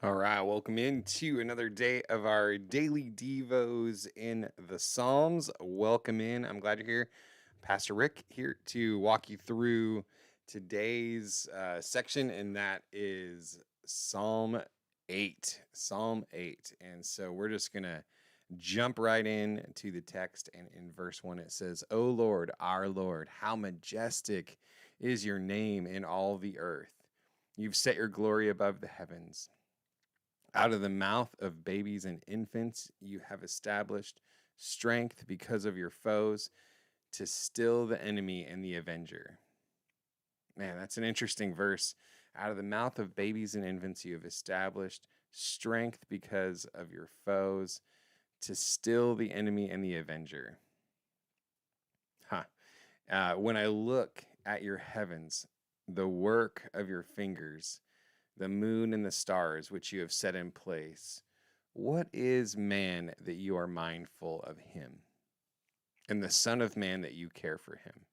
All right, welcome into another day of our daily Devos in the Psalms. Welcome in. I'm glad you're here. Pastor Rick here to walk you through today's section, and that is Psalm 8. Psalm 8. And so we're just going to jump right in to the text. And in verse 1, it says, O Lord, our Lord, how majestic is your name in all the earth. You've set your glory above the heavens. Out of the mouth of babies and infants, you have established strength because of your foes to still the enemy and the avenger. Man, that's an interesting verse. Out of the mouth of babies and infants, you have established strength because of your foes to still the enemy and the avenger. When I look at your heavens, the work of your fingers, the moon and the stars which you have set in place. What is man that you are mindful of him, and the Son of Man that you care for him?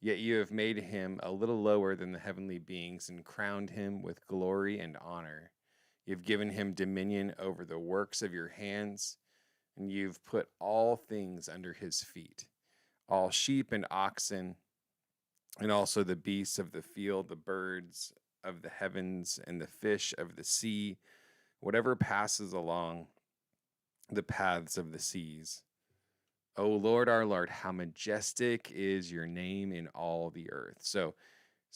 Yet you have made him a little lower than the heavenly beings and crowned him with glory and honor. You've given him dominion over the works of your hands, and you've put all things under his feet, all sheep and oxen, and also the beasts of the field, the birds of the heavens, and the fish of the sea, whatever passes along the paths of the seas. O Lord, our Lord, how majestic is your name in all the earth. So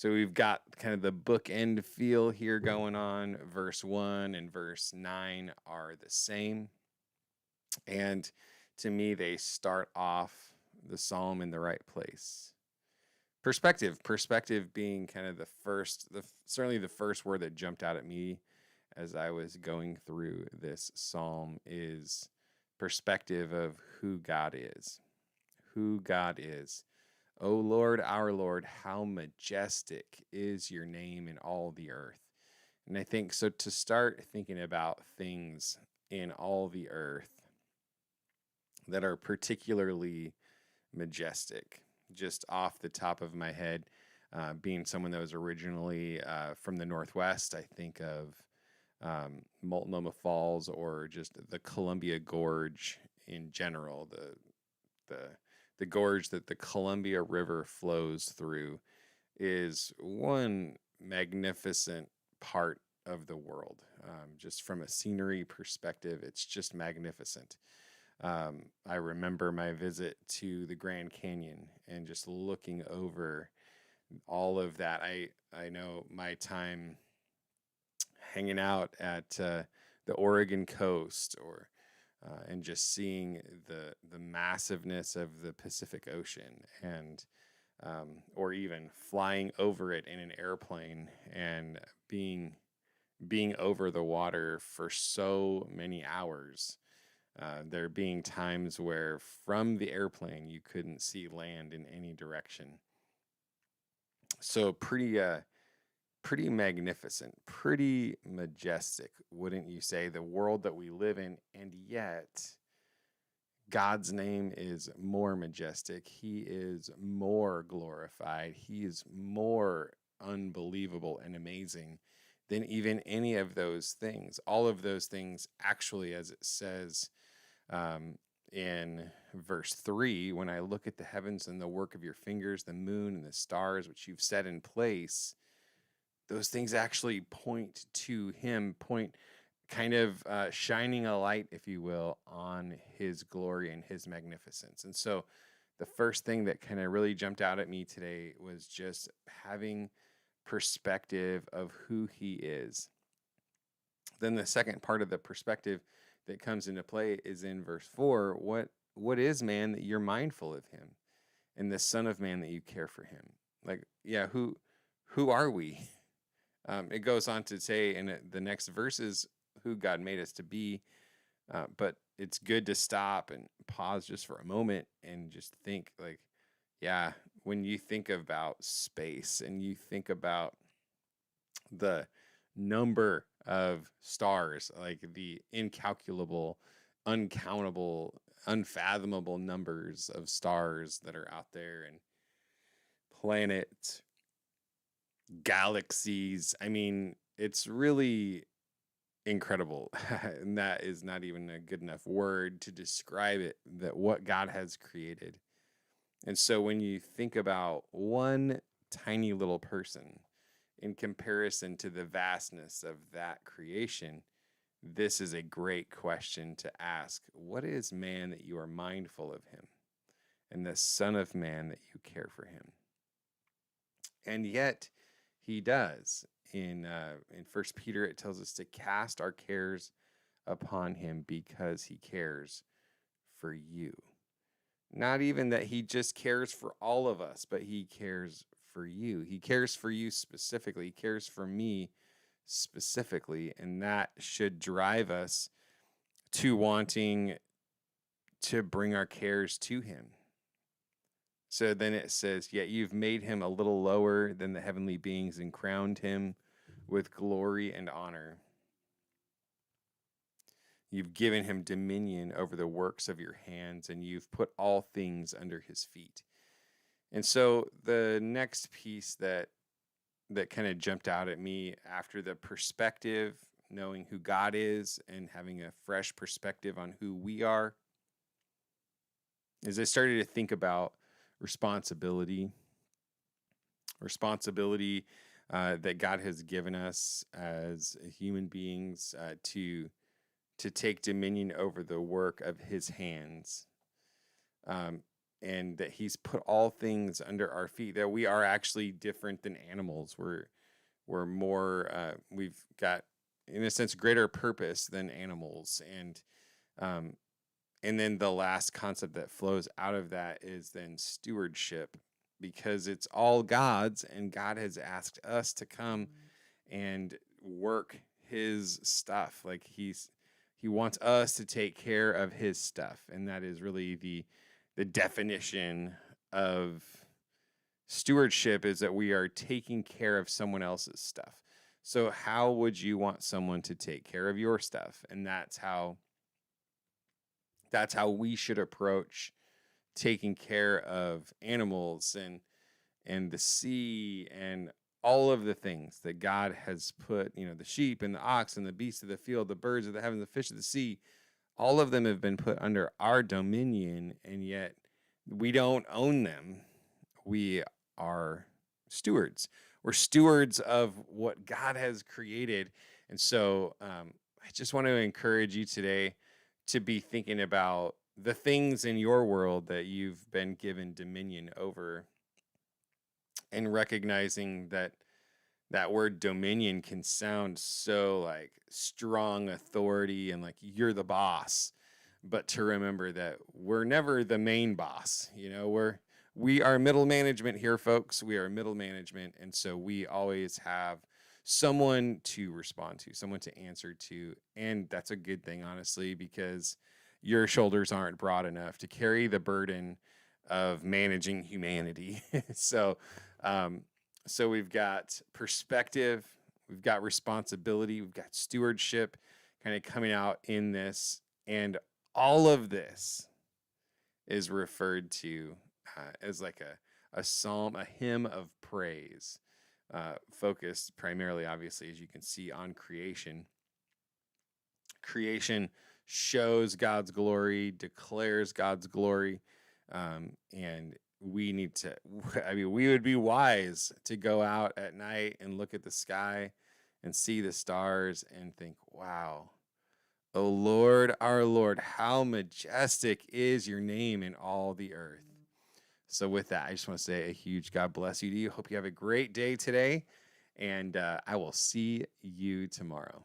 we've got kind of the bookend feel here going on. Verse 1 and verse 9 are the same. And to me, they start off the psalm in the right place. Perspective being kind of certainly the first word that jumped out at me as I was going through this psalm is perspective of who God is. Who God is. O Lord, our Lord, how majestic is your name in all the earth. And I think so to start thinking about things in all the earth that are particularly majestic, just off the top of my head, being someone that was originally from the Northwest, I think of Multnomah Falls or just the Columbia Gorge in general, the gorge that the Columbia River flows through is one magnificent part of the world. Just from a scenery perspective, it's just magnificent. I remember my visit to the Grand Canyon and just looking over all of that. I know my time hanging out at the Oregon coast, or and just seeing the massiveness of the Pacific Ocean, and or even flying over it in an airplane and being over the water for so many hours. There being times where from the airplane you couldn't see land in any direction. So pretty magnificent, pretty majestic, wouldn't you say? The world that we live in, and yet God's name is more majestic. He is more glorified. He is more unbelievable and amazing than even any of those things. All of those things, actually, as it says in verse 3, when I look at the heavens and the work of your fingers, the moon and the stars, which you've set in place, those things actually point to him, point kind of shining a light, if you will, on his glory and his magnificence. And so the first thing that kind of really jumped out at me today was just having perspective of who he is. Then the second part of the perspective that comes into play is in verse 4. What is man that you're mindful of him, and the Son of Man that you care for him? Like, yeah, who are we? It goes on to say in the next verses who God made us to be, but it's good to stop and pause just for a moment and just think, like, yeah, when you think about space and you think about the number of stars, like the incalculable, uncountable, unfathomable numbers of stars that are out there, and planets, galaxies. I mean, it's really incredible. And that is not even a good enough word to describe it, that what God has created. And so when you think about one tiny little person in comparison to the vastness of that creation, this is a great question to ask. What is man that you are mindful of him, and the Son of Man that you care for him? And yet he does. In First Peter, it tells us to cast our cares upon him because he cares for you. Not even that he just cares for all of us, but he cares for you. He cares for you specifically. He cares for me specifically, and that should drive us to wanting to bring our cares to him. So then it says, yet you've made him a little lower than the heavenly beings and crowned him with glory and honor. You've given him dominion over the works of your hands, and you've put all things under his feet. And so the next piece that kind of jumped out at me after the perspective, knowing who God is and having a fresh perspective on who we are, is I started to think about responsibility that God has given us as human beings to take dominion over the work of his hands, and that he's put all things under our feet, that we are actually different than animals. We're more, we've got, in a sense, greater purpose than animals. And then the last concept that flows out of that is then stewardship, because it's all God's, and God has asked us to come and work his stuff. Like he wants us to take care of his stuff, and that is really the definition of stewardship, is that we are taking care of someone else's stuff. So how would you want someone to take care of your stuff? And that's how we should approach taking care of animals and the sea and all of the things that God has put, the sheep and the ox and the beasts of the field, the birds of the heavens, the fish of the sea. All of them have been put under our dominion, and yet we don't own them. We are stewards. We're stewards of what God has created. And so I just want to encourage you today to be thinking about the things in your world that you've been given dominion over, and recognizing that word dominion can sound so like strong authority and like you're the boss, but to remember that we're never the main boss. We are middle management here, folks. We are middle management, and so we always have someone to respond to, someone to answer to, and that's a good thing, honestly, because your shoulders aren't broad enough to carry the burden of managing humanity. So we've got perspective, we've got responsibility, we've got stewardship kind of coming out in this, and all of this is referred to as like a psalm, a hymn of praise, focused primarily, obviously, as you can see, on creation. Creation shows God's glory, declares God's glory, and we need to, we would be wise to go out at night and look at the sky and see the stars and think, wow, O Lord, our Lord, how majestic is your name in all the earth. So with that, I just want to say a huge God bless you to you. Hope you have a great day today, and I will see you tomorrow.